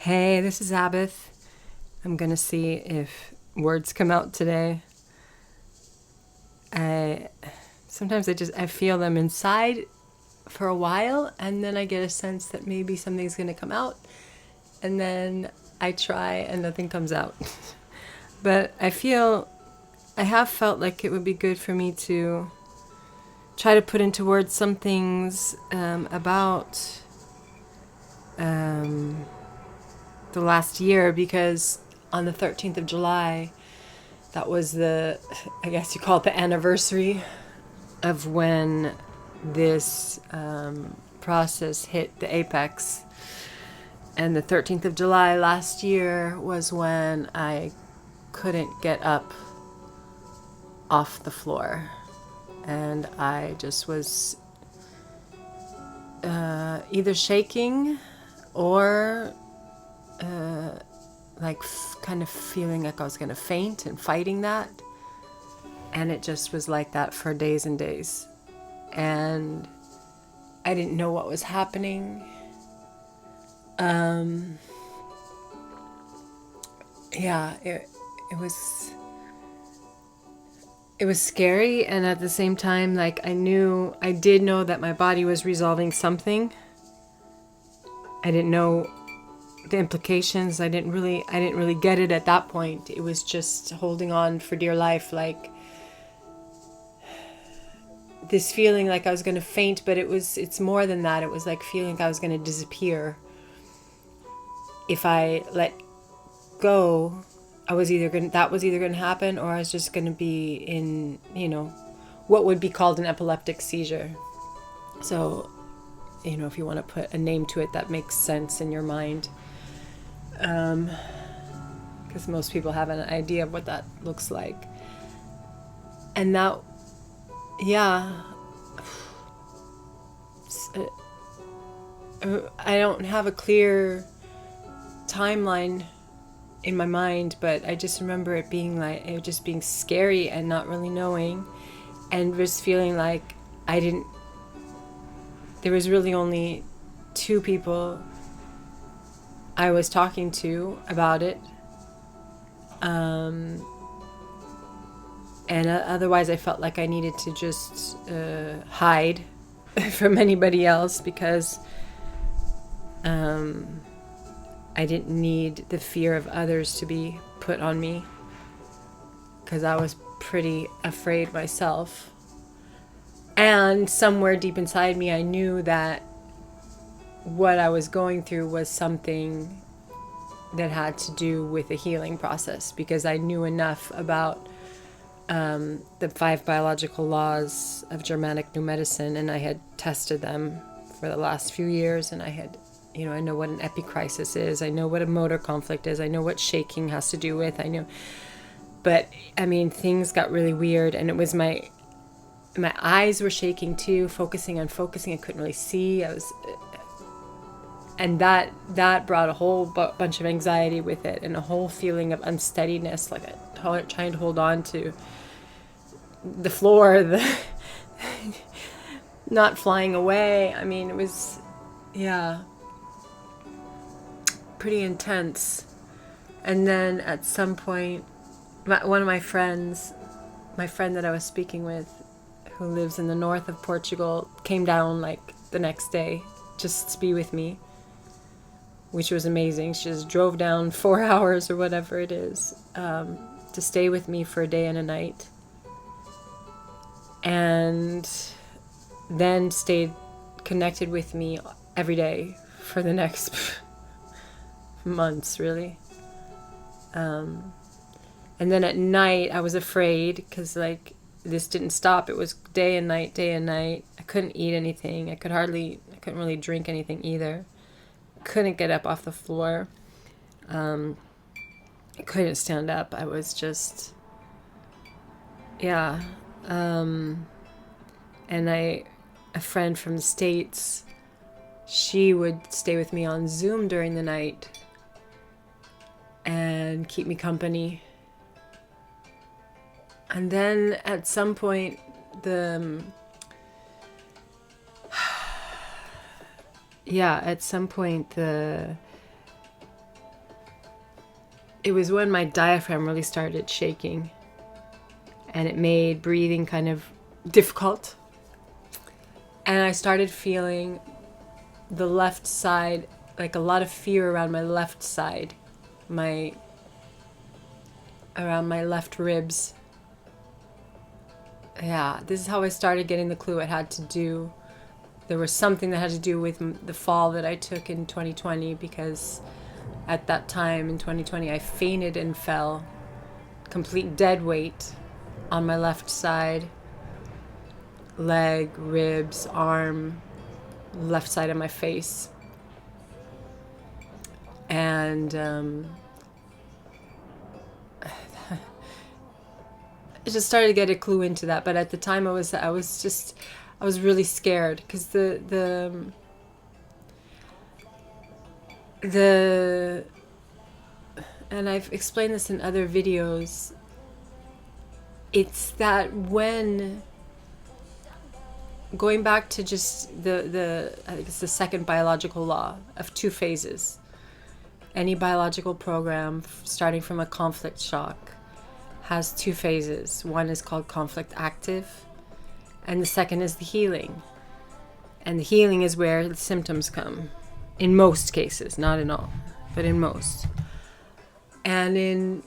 Hey, this is Abith. I'm gonna see if words come out today. I sometimes I feel them inside for a while, and then I get a sense that maybe something's gonna come out, and then I try and nothing comes out. But I have felt like it would be good for me to try to put into words some things about the last year, because on the 13th of July, that was I guess you call it the anniversary of when this process hit the apex. And the 13th of July last year was when I couldn't get up off the floor. And I just was either shaking or kind of feeling like I was going to faint and fighting that. And it just was like that for days and days. And I didn't know what was happening. It was scary, and at the same time, like I did know that my body was resolving something. I didn't know the implications. I didn't really get it at that point. It was just holding on for dear life, like this feeling like I was going to faint, but it's more than that. It was like feeling like I was going to disappear. If I let go, that was either going to happen, or I was just going to be in, what would be called an epileptic seizure. So, if you want to put a name to it that makes sense in your mind. Because most people have an idea of what that looks like. And that, I don't have a clear timeline in my mind, but I just remember it just being scary and not really knowing, and just feeling like there was really only two people I was talking to about it. And otherwise I felt like I needed to just hide from anybody else, because I didn't need the fear of others to be put on me, because I was pretty afraid myself. And somewhere deep inside me, I knew that what I was going through was something that had to do with a healing process, because I knew enough about the 5 biological laws of Germanic new medicine, and I had tested them for the last few years, and I had, I know what an epicrisis is, I know what a motor conflict is, I know what shaking has to do with, but things got really weird, and it was my eyes were shaking too, focusing, I couldn't really see, and that brought a whole bunch of anxiety with it, and a whole feeling of unsteadiness, like trying to hold on to the floor, not flying away. It was, pretty intense. And then at some point, one of my friend that I was speaking with, who lives in the north of Portugal, came down like the next day just to be with me, which was amazing. She just drove down 4 hours or whatever it is, to stay with me for a day and a night. And then stayed connected with me every day for the next months, really. And then at night, I was afraid, because this didn't stop. It was day and night, day and night. I couldn't eat anything. I couldn't really drink anything either. Couldn't get up off the floor. I couldn't stand up. I was just, and a friend from the States, she would stay with me on Zoom during the night and keep me company. And then at some point, it was when my diaphragm really started shaking, and it made breathing kind of difficult. And I started feeling the left side, like a lot of fear around my left side, around my left ribs. Yeah, this is how I started getting the clue. There was something that had to do with the fall that I took in 2020, because at that time in 2020 I fainted and fell, complete dead weight on my left side, leg, ribs, arm, left side of my face. And I just started to get a clue into that. But at the time I was really scared, because and I've explained this in other videos, it's that when going back to just I think it's the second biological law of two phases. Any biological program starting from a conflict shock has two phases. One is called conflict active, and the second is the healing. And the healing is where the symptoms come, in most cases, not in all, but in most. And in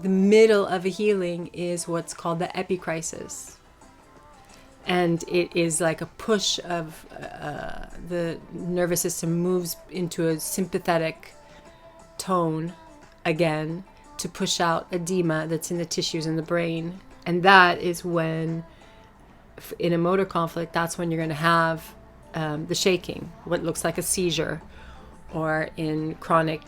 the middle of a healing is what's called the epicrisis. And it is like a push of the nervous system moves into a sympathetic tone again to push out edema that's in the tissues in the brain. And that is when, in a motor conflict, that's when you're going to have the shaking, what looks like a seizure, or in chronic,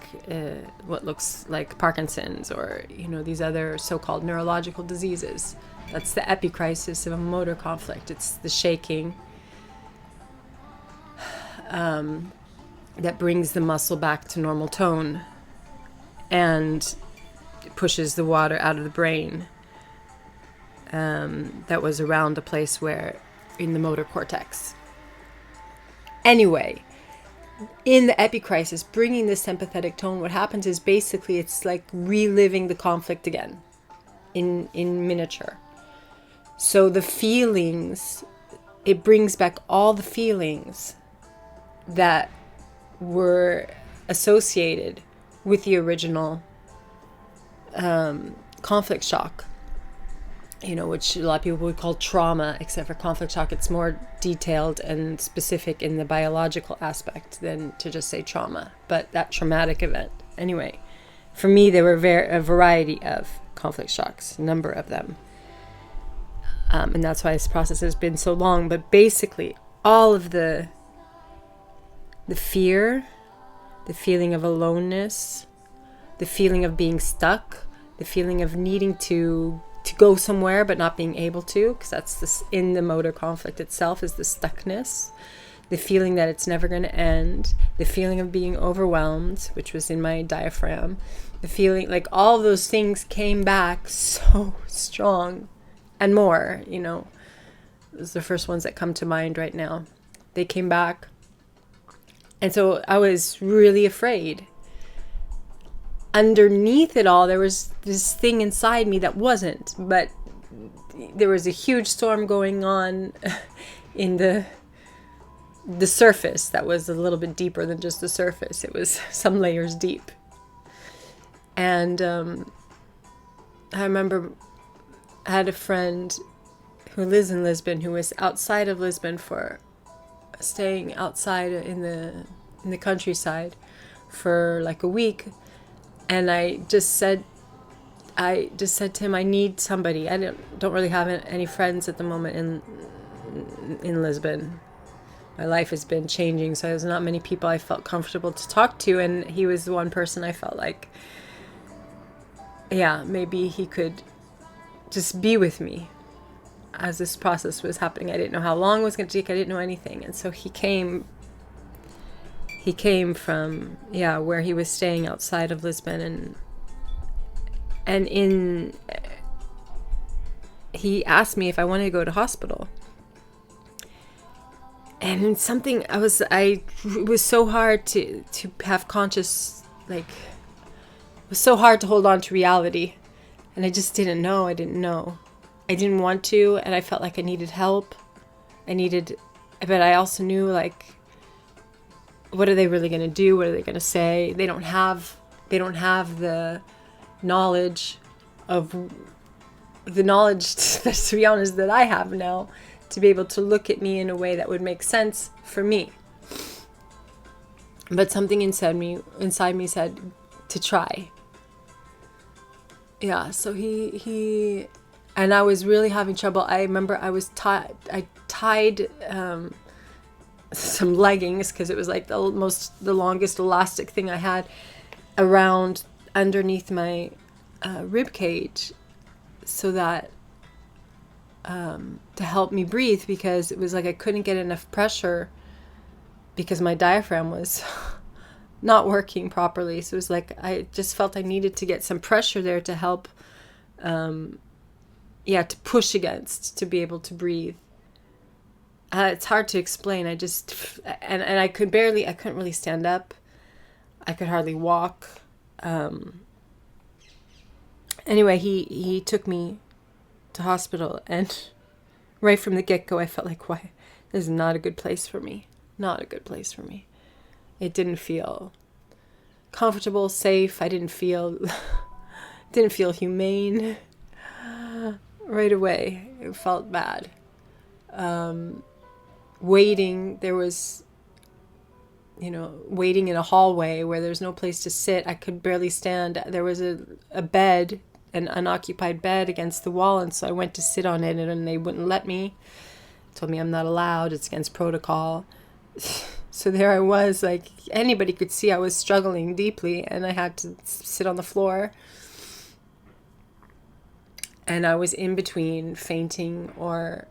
what looks like Parkinson's, or these other so-called neurological diseases. That's the epicrisis of a motor conflict. It's the shaking that brings the muscle back to normal tone and pushes the water out of the brain that was around a place where, in the motor cortex. Anyway, in the epicrisis, bringing this sympathetic tone, what happens is basically it's like reliving the conflict again in miniature. So the feelings, it brings back all the feelings that were associated with the original conflict shock, which a lot of people would call trauma, except for conflict shock. It's more detailed and specific in the biological aspect than to just say trauma, but that traumatic event. Anyway, for me, there were a variety of conflict shocks, a number of them. And that's why this process has been so long. But basically, all of the fear, the feeling of aloneness, the feeling of being stuck, the feeling of needing to go somewhere but not being able to, because that's this in the motor conflict itself, is the stuckness, the feeling that it's never going to end, the feeling of being overwhelmed, which was in my diaphragm, the feeling, like all those things came back so strong. And more, those are the first ones that come to mind right now. They came back. And so I was really afraid. Underneath it all, there was this thing inside me that wasn't. But there was a huge storm going on in the surface that was a little bit deeper than just the surface. It was some layers deep. And I remember I had a friend who lives in Lisbon, who was outside of Lisbon staying outside in the countryside for like a week, and I just said to him, I need somebody. I don't really have any friends at the moment in Lisbon. My life has been changing, so there's not many people I felt comfortable to talk to, and he was the one person I felt like, yeah, maybe he could just be with me as this process was happening. I didn't know how long it was going to take. I didn't know anything. And so he came from, where he was staying outside of Lisbon, and he asked me if I wanted to go to hospital. And it was so hard to have conscious, like, was so hard to hold on to reality. And I just didn't know. I didn't know. I didn't want to, and I felt like I needed help. But I also knew, like, what are they really going to do? What are they going to say? They don't have the knowledge to be honest, that I have now, to be able to look at me in a way that would make sense for me. But something inside me said to try. Yeah, so he and I was really having trouble. I remember I tied some leggings, because it was like the longest elastic thing I had, around underneath my rib cage, so that to help me breathe, because it was like I couldn't get enough pressure because my diaphragm was not working properly. So it was like I just felt I needed to get some pressure there to help, to push against, to be able to breathe. It's hard to explain. I couldn't really stand up. I could hardly walk. Anyway, he took me to hospital, and right from the get-go I felt like, why, this is not a good place for me. Not a good place for me. It didn't feel comfortable, safe. I didn't feel humane. Right away, it felt bad. Waiting, there was, waiting in a hallway where there's no place to sit. I could barely stand. There was a bed, an unoccupied bed against the wall, and so I went to sit on it, and they wouldn't let me. Told me I'm not allowed. It's against protocol. So there I was, like, anybody could see I was struggling deeply, and I had to sit on the floor. And I was in between fainting or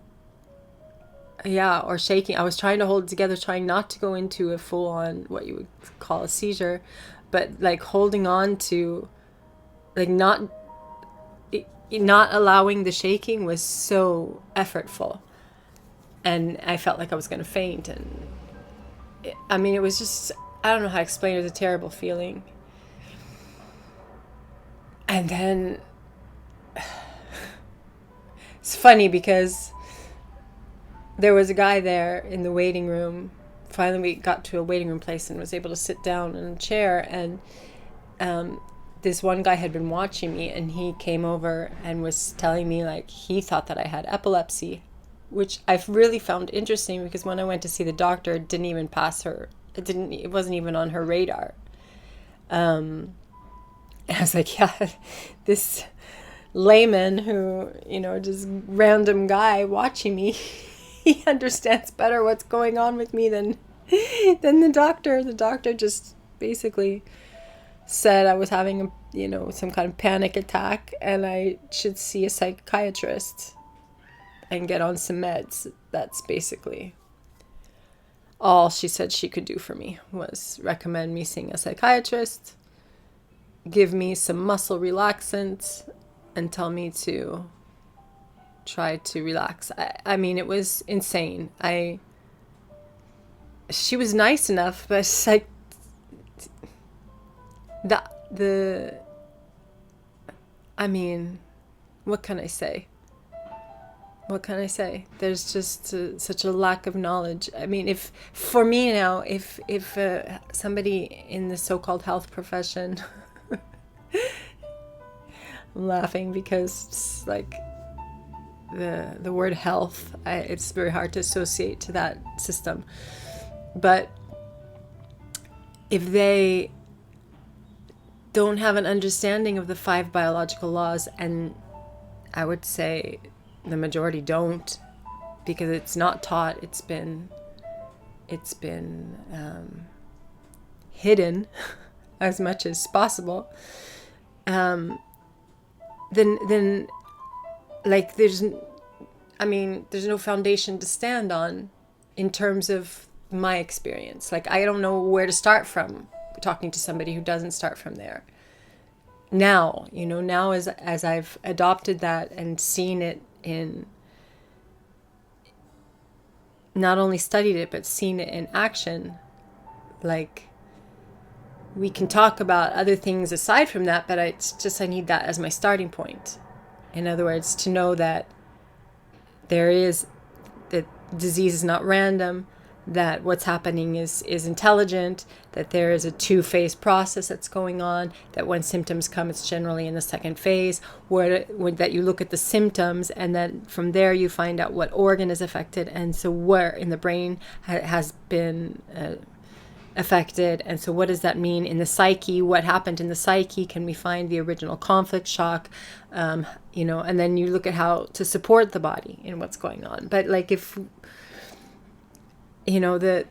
shaking. I was trying to hold it together, trying not to go into a full-on, what you would call a seizure, but like holding on to, like, not allowing the shaking was so effortful. And I felt like I was going to faint. And it was just, I don't know how to explain it. It was a terrible feeling. And then it's funny because there was a guy there in the waiting room. Finally, we got to a waiting room place and was able to sit down in a chair. And this one guy had been watching me, and he came over and was telling me, like, he thought that I had epilepsy, which I've really found interesting, because when I went to see the doctor, it didn't even pass her. It wasn't even on her radar. And I was like, yeah, this layman who, just random guy watching me, he understands better what's going on with me than the doctor. The doctor just basically said I was having some kind of panic attack, and I should see a psychiatrist and get on some meds. That's basically all she said she could do for me, was recommend me seeing a psychiatrist, give me some muscle relaxants, and tell me to try to relax. It was insane. She was nice enough, but it's like what can I say? What can I say? There's just such a lack of knowledge. If for me now, if somebody in the so-called health profession, I'm laughing because it's like the word health, it's very hard to associate to that system. But if they don't have an understanding of the 5 biological laws, and I would say the majority don't, because it's not taught. It's been hidden as much as possible. Then like there's no foundation to stand on in terms of my experience. Like, I don't know where to start from talking to somebody who doesn't start from there. Now as I've adopted that and seen it in, not only studied it but seen it in action, like we can talk about other things aside from that, but it's just, I need that as my starting point. In other words, to know that that disease is not random, that what's happening is intelligent, that there is a 2-phase process that's going on, that when symptoms come, it's generally in the second phase, that you look at the symptoms, and then from there you find out what organ is affected, and so where in the brain has been affected, and so what does that mean in the psyche? What happened in the psyche? Can we find the original conflict shock? And then you look at how to support the body in what's going on. But like, if the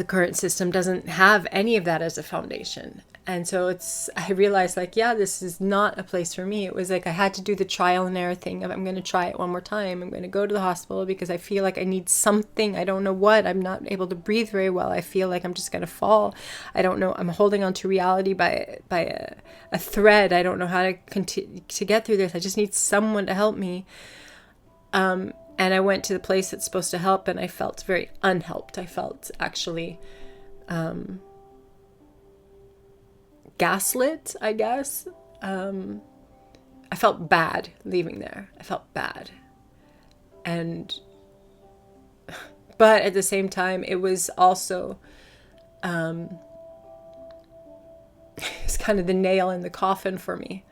current system doesn't have any of that as a foundation. And so I realized, like, yeah, this is not a place for me. It was like I had to do the trial and error thing of, I'm going to try it one more time. I'm going to go to the hospital because I feel like I need something. I don't know what. I'm not able to breathe very well. I feel like I'm just going to fall. I don't know. I'm holding on to reality by a thread. I don't know how to continue to get through this. I just need someone to help me. And I went to the place that's supposed to help, and I felt very unhelped. I felt actually gaslit, I guess. I felt bad leaving there. I felt bad. But at the same time, it was also, it's kind of the nail in the coffin for me.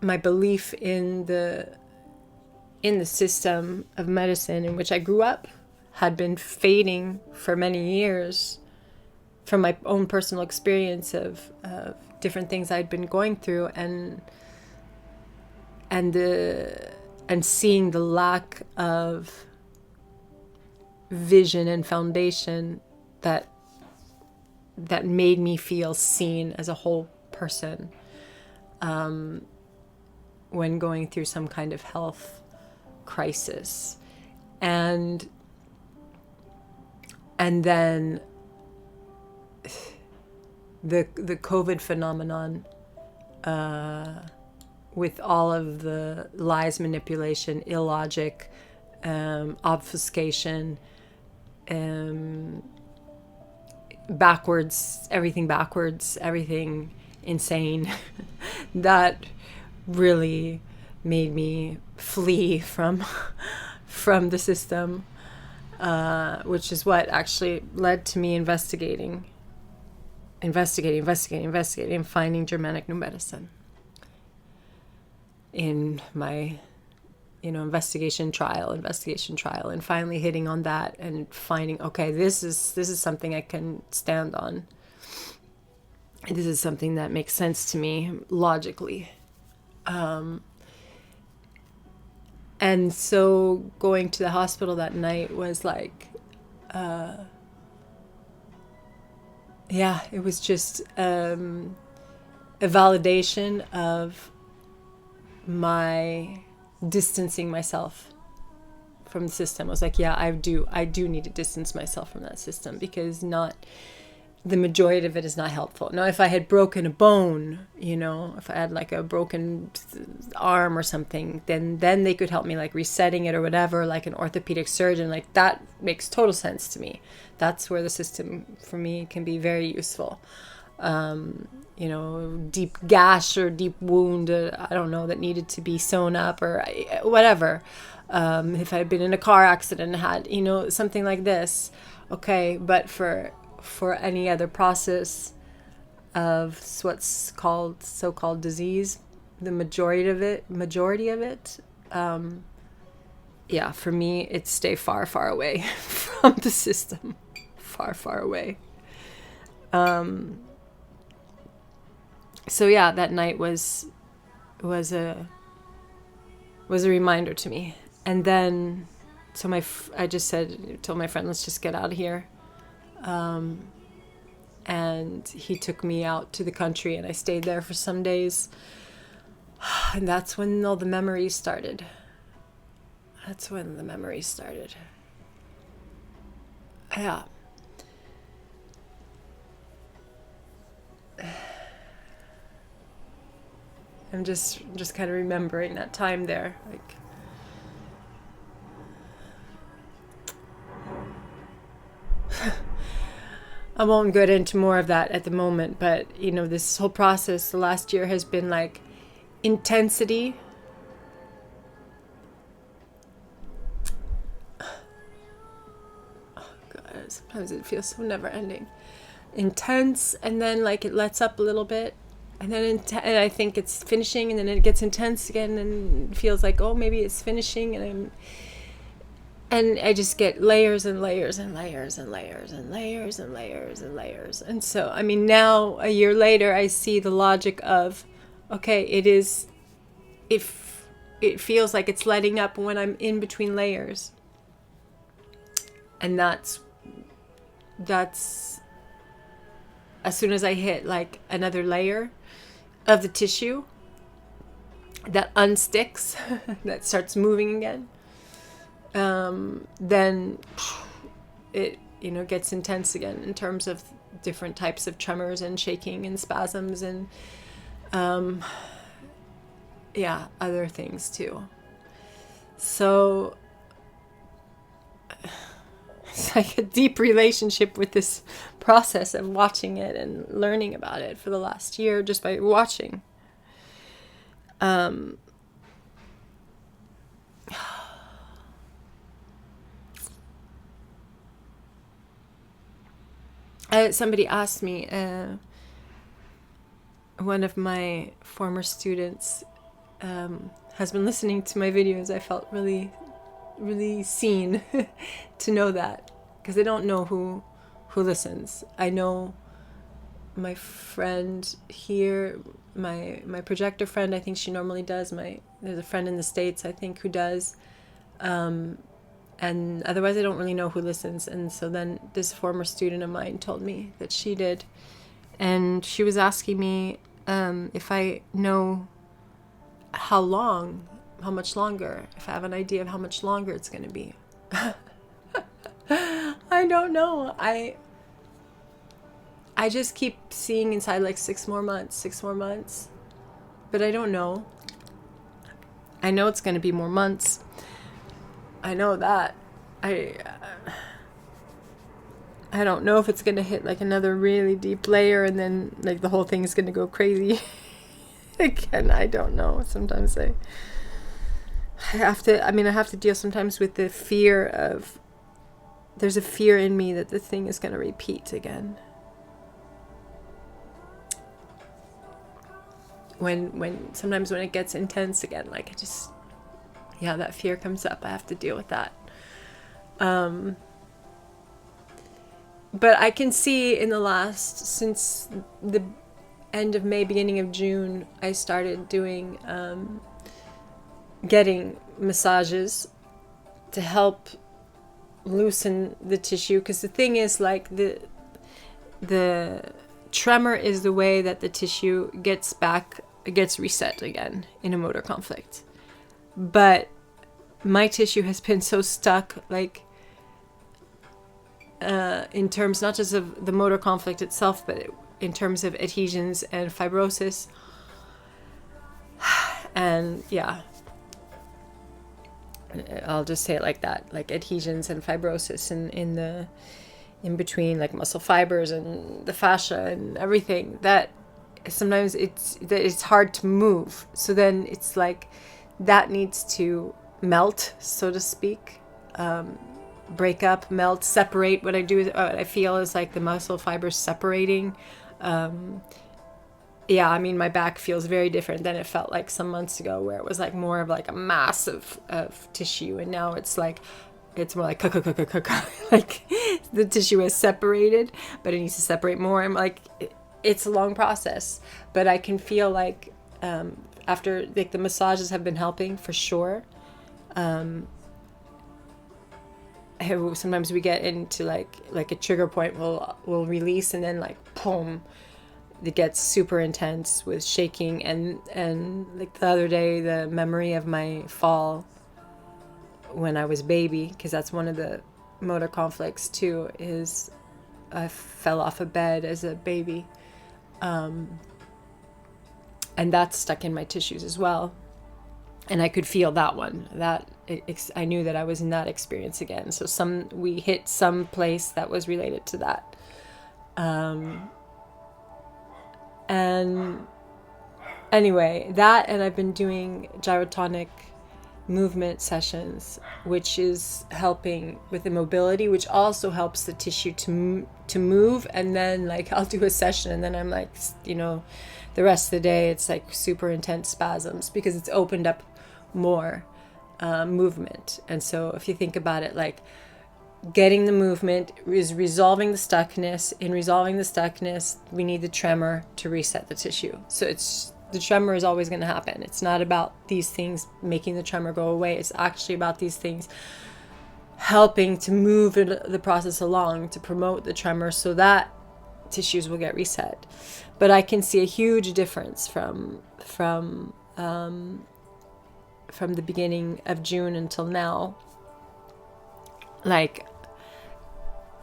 My belief in the system of medicine in which I grew up had been fading for many years from my own personal experience of different things I'd been going through, and seeing the lack of vision and foundation that made me feel seen as a whole person. When going through some kind of health crisis. And then the COVID phenomenon, with all of the lies, manipulation, illogic, obfuscation, everything insane, that really made me flee from the system, which is what actually led to me investigating and finding Germanic new medicine in my investigation trial, and finally hitting on that and finding, okay, this is something I can stand on. This is something that makes sense to me logically. And so going to the hospital that night was like, it was just a validation of my distancing myself from the system. I was like, yeah, I do need to distance myself from that system, because the majority of it is not helpful. Now, if I had broken a bone, if I had like a broken arm or something, then they could help me, like resetting it or whatever, like an orthopedic surgeon. Like, that makes total sense to me. That's where the system for me can be very useful. Deep gash or deep wound, I don't know, that needed to be sewn up or whatever. If I had been in a car accident and had, something like this, okay, but for any other process of what's called so-called disease, the majority of it, for me, it's stay far, far away from the system, far, far away. So yeah, that night was a reminder to me. And then, so I told my friend, let's just get out of here. And he took me out to the country, and I stayed there for some days. And that's when all the memories started. Yeah. I'm just kind of remembering that time there, like, I won't get into more of that at the moment, but you know, this whole process the last year has been like intensity. Oh God, sometimes it feels so never ending. Intense, and then like it lets up a little bit, and then and I think it's finishing, and then it gets intense again, and it feels like, oh, maybe it's finishing, and I just get layers and layers and layers and layers and layers and layers and layers. And so, I mean, now a year later, I see the logic of, okay, if it feels like it's letting up when I'm in between layers. And that's as soon as I hit like another layer of the tissue that unsticks, that starts moving again, then it, you know, gets intense again in terms of different types of tremors and shaking and spasms and other things too. So it's like a deep relationship with this process of watching it and learning about it for the last year just by watching. Somebody asked me, one of my former students has been listening to my videos. I felt really, really seen to know that, because I don't know who listens. I know my friend here, my projector friend, I think she normally does. There's a friend in the States, I think, who does. And otherwise I don't really know who listens. And so then this former student of mine told me that she did. And she was asking me if I know how much longer, if I have an idea of how much longer it's going to be. I don't know. I just keep seeing inside like 6 more months. But I don't know. I know it's going to be more months. I know that. I don't know if it's going to hit like another really deep layer and then like the whole thing is going to go crazy. Again, I don't know. Sometimes I have to deal sometimes with the fear of, there's a fear in me that the thing is going to repeat again. Sometimes when it gets intense again, like that fear comes up. I have to deal with that. But I can see since the end of May, beginning of June, I started doing, getting massages to help loosen the tissue. Because the thing is, like, the tremor is the way that the tissue gets reset again in a motor conflict. But my tissue has been so stuck, like, in terms not just of the motor conflict itself, but in terms of adhesions and fibrosis. And I'll just say it like that, like adhesions and fibrosis in between, like muscle fibers and the fascia and everything, that sometimes it's hard to move. So then it's like that needs to melt, so to speak, break up, melt, separate. What I do is, what I feel is like the muscle fibers separating. I mean, my back feels very different than it felt like some months ago, where it was like more of like a mass of tissue, and now it's like, it's more like like the tissue is separated, but it needs to separate more. I'm like, it's a long process, but I can feel like after, like, the massages have been helping for sure. Sometimes we get into like a trigger point, we'll release, and then like boom, it gets super intense with shaking, and like the other day, the memory of my fall when I was baby, because that's one of the motor conflicts too, is I fell off a bed as a baby, and that's stuck in my tissues as well. And I could feel that one, I knew that I was in that experience again. So we hit some place that was related to that. And anyway, that, and I've been doing gyrotonic movement sessions, which is helping with the mobility, which also helps the tissue to move. And then like I'll do a session and then I'm like, the rest of the day it's like super intense spasms because it's opened up more movement. And so if you think about it, like getting the movement is resolving the stuckness. In resolving the stuckness, we need the tremor to reset the tissue. So the tremor is always going to happen. It's not about these things making the tremor go away. It's actually about these things helping to move the process along to promote the tremor so that tissues will get reset. But I can see a huge difference from the beginning of June until now. Like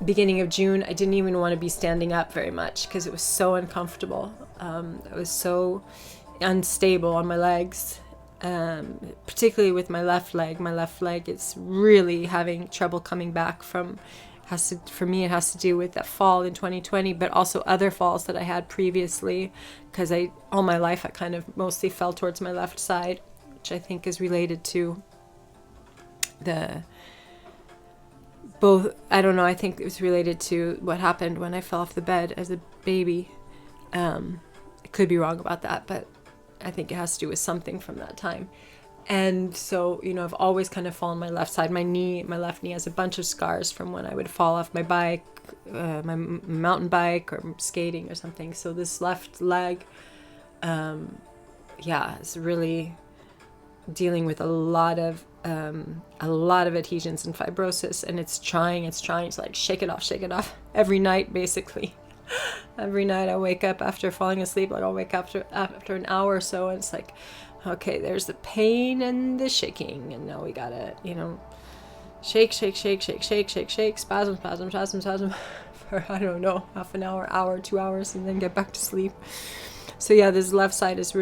beginning of June, I didn't even want to be standing up very much because it was so uncomfortable. It was so unstable on my legs, particularly with my left leg. My left leg is really having trouble coming back from. For me, it has to do with that fall in 2020, but also other falls that I had previously, because all my life I kind of mostly fell towards my left side, which I think is related to I don't know, I think it was related to what happened when I fell off the bed as a baby. I could be wrong about that, but I think it has to do with something from that time. And so, I've always kind of fallen my left side. My left knee has a bunch of scars from when I would fall off my bike, my mountain bike or skating or something. So this left leg, is really dealing with a lot of adhesions and fibrosis, and it's trying to like shake it off every night, basically. Every night I wake up after falling asleep, like I'll wake up after an hour or so, and it's like, okay, there's the pain and the shaking, and now we gotta, shake, spasm, for, I don't know, half an hour, 2 hours, and then get back to sleep. So yeah, this left side has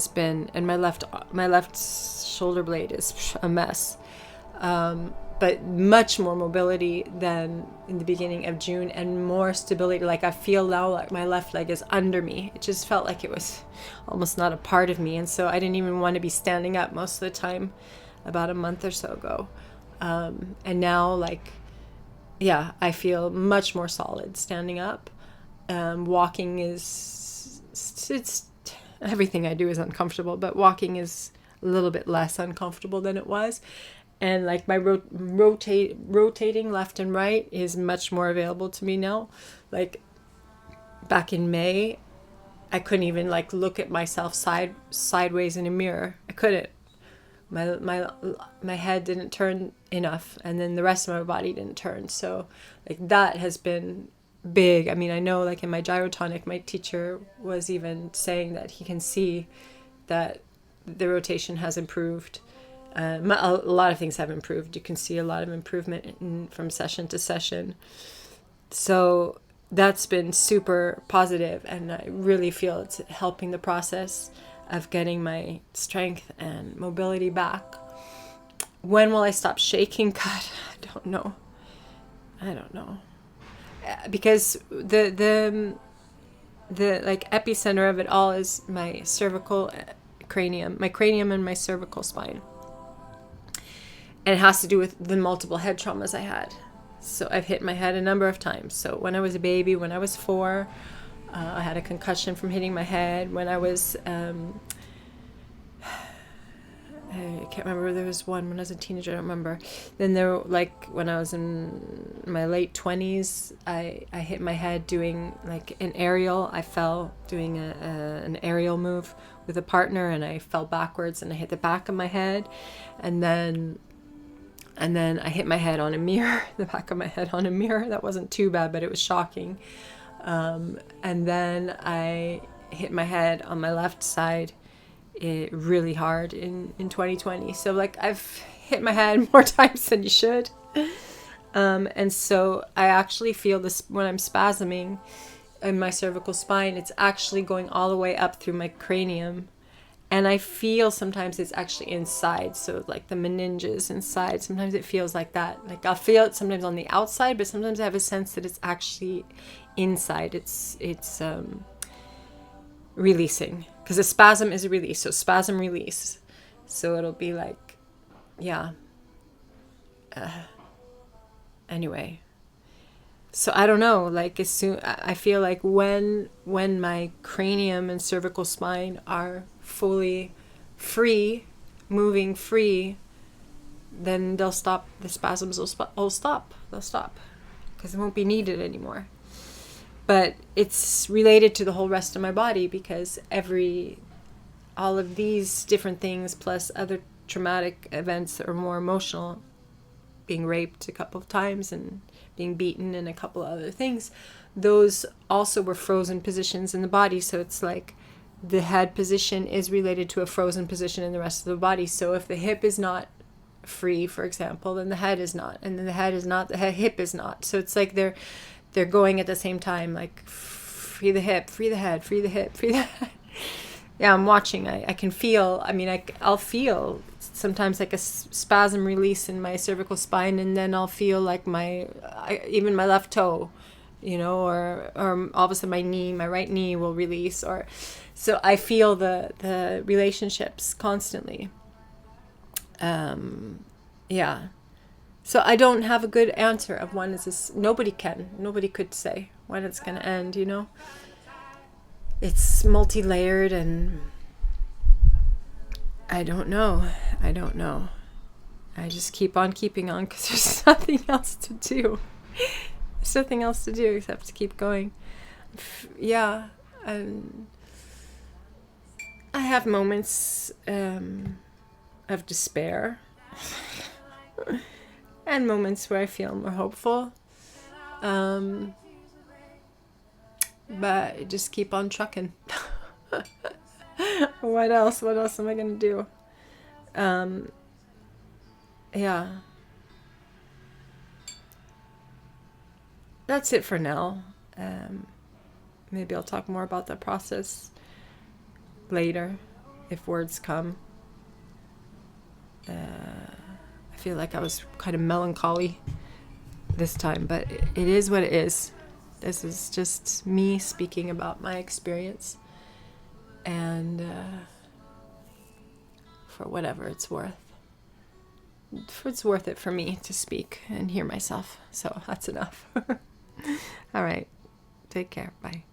been, and my left shoulder blade is a mess. But much more mobility than in the beginning of June, and more stability. Like I feel now like my left leg is under me. It just felt like it was almost not a part of me. And so I didn't even want to be standing up most of the time about a month or so ago. And now I feel much more solid standing up. Walking it's everything I do is uncomfortable, but walking is a little bit less uncomfortable than it was. And like my rotating left and right is much more available to me now. Like back in May, I couldn't even like look at myself sideways in a mirror. I couldn't. My head didn't turn enough, and then the rest of my body didn't turn. So like that has been big. I mean, I know like in my gyrotonic, my teacher was even saying that he can see that the rotation has improved. A lot of things have improved. You can see a lot of improvement from session to session. So that's been super positive, and I really feel it's helping the process of getting my strength and mobility back. When will I stop shaking? God, I don't know. Because the like epicenter of it all is my cervical cranium, and my cervical spine. And it has to do with the multiple head traumas I had. So I've hit my head a number of times. So when I was a baby, when I was 4, I had a concussion from hitting my head. When I was, I can't remember, there was one when I was a teenager, I don't remember. Then there, like when I was in my late 20s, I hit my head doing like an aerial. I fell doing an aerial move with a partner, and I fell backwards and I hit the back of my head. And then I hit my head on a mirror, the back of my head on a mirror. That wasn't too bad, but it was shocking. And then I hit my head on my left side really hard in 2020. So like I've hit my head more times than you should. And so I actually feel this when I'm spasming in my cervical spine. It's actually going all the way up through my cranium And I feel sometimes it's actually inside. So like the meninges inside, sometimes it feels like that. Like I'll feel it sometimes on the outside, but sometimes I have a sense that it's actually inside. It's releasing, because a spasm is a release. So spasm, release. So it'll be like, yeah. Anyway. So I don't know, like as soon, I feel like when my cranium and cervical spine are fully free, moving free, then they'll stop, the spasms will stop. They'll stop because it won't be needed anymore. But it's related to the whole rest of my body, because all of these different things plus other traumatic events that are more emotional, being raped a couple of times and being beaten and a couple of other things, those also were frozen positions in the body. So it's like the head position is related to a frozen position in the rest of the body. So if the hip is not free, for example, then the head is not, and then the head is not, the hip is not. So it's like they're going at the same time, like free the hip, free the head, free the hip, free the head. Yeah, I'm watching. I can feel, I mean, I'll feel sometimes like a spasm release in my cervical spine, and then I'll feel like even my left toe, or all of a sudden my right knee will release, or so I feel the relationships constantly. Yeah. So I don't have a good answer of when is this. Nobody could say when it's going to end, It's multi-layered, and I don't know. I just keep on keeping on, because there's nothing else to do. There's nothing else to do except to keep going. Yeah. I have moments of despair and moments where I feel more hopeful. But I just keep on trucking. What else am I going to do? Yeah. That's it for now. Maybe I'll talk more about the process later, if words come. I feel like I was kind of melancholy this time, but it is what it is. This is just me speaking about my experience, and for whatever it's worth. It's worth it for me to speak and hear myself, so that's enough. All right, take care, bye.